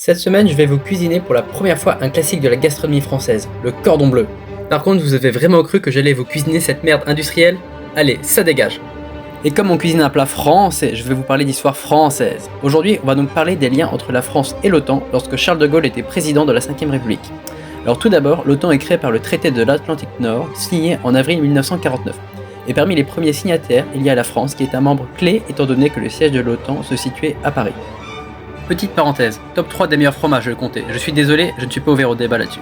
Cette semaine, je vais vous cuisiner pour la première fois un classique de la gastronomie française, le cordon bleu. Par contre, vous avez vraiment cru que j'allais vous cuisiner cette merde industrielle? Allez, ça dégage! Et comme on cuisine un plat français, je vais vous parler d'histoire française. Aujourd'hui, on va donc parler des liens entre la France et l'OTAN lorsque Charles de Gaulle était président de la Ve République. Alors tout d'abord, l'OTAN est créée par le traité de l'Atlantique Nord, signé en avril 1949. Et parmi les premiers signataires, il y a la France qui est un membre clé étant donné que le siège de l'OTAN se situait à Paris. Petite parenthèse, top 3 des meilleurs fromages, je le comptais. Je suis désolé, je ne suis pas ouvert au débat là-dessus.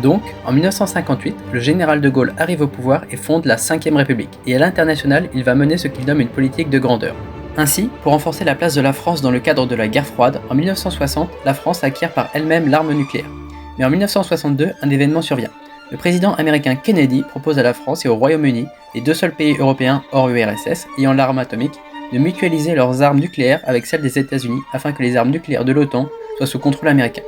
Donc, en 1958, le général de Gaulle arrive au pouvoir et fonde la Ve République. Et à l'international, il va mener ce qu'il nomme une politique de grandeur. Ainsi, pour renforcer la place de la France dans le cadre de la guerre froide, en 1960, la France acquiert par elle-même l'arme nucléaire. Mais en 1962, un événement survient. Le président américain Kennedy propose à la France et au Royaume-Uni, les deux seuls pays européens hors URSS ayant l'arme atomique, de mutualiser leurs armes nucléaires avec celles des États-Unis afin que les armes nucléaires de l'OTAN soient sous contrôle américain.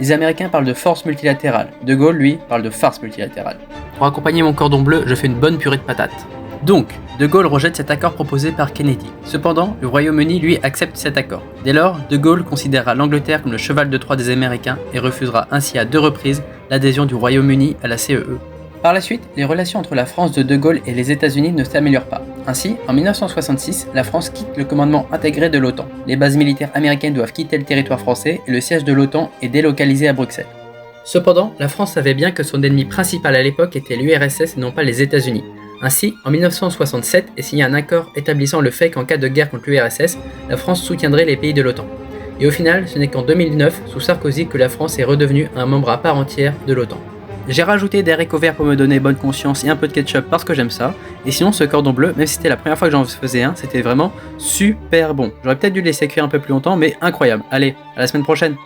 Les Américains parlent de force multilatérale, De Gaulle, lui, parle de farce multilatérale. Pour accompagner mon cordon bleu, je fais une bonne purée de patates. Donc, De Gaulle rejette cet accord proposé par Kennedy. Cependant, le Royaume-Uni, lui, accepte cet accord. Dès lors, De Gaulle considérera l'Angleterre comme le cheval de Troie des Américains et refusera ainsi à 2 reprises l'adhésion du Royaume-Uni à la CEE. Par la suite, les relations entre la France de Gaulle et les États-Unis ne s'améliorent pas. Ainsi, en 1966, la France quitte le commandement intégré de l'OTAN. Les bases militaires américaines doivent quitter le territoire français et le siège de l'OTAN est délocalisé à Bruxelles. Cependant, la France savait bien que son ennemi principal à l'époque était l'URSS et non pas les États-Unis. Ainsi, en 1967 est signé un accord établissant le fait qu'en cas de guerre contre l'URSS, la France soutiendrait les pays de l'OTAN. Et au final, ce n'est qu'en 2009, sous Sarkozy, que la France est redevenue un membre à part entière de l'OTAN. J'ai rajouté des haricots verts pour me donner bonne conscience et un peu de ketchup parce que j'aime ça. Et sinon, ce cordon bleu, même si c'était la première fois que j'en faisais un, c'était vraiment super bon. J'aurais peut-être dû le laisser cuire un peu plus longtemps, mais incroyable. Allez, à la semaine prochaine!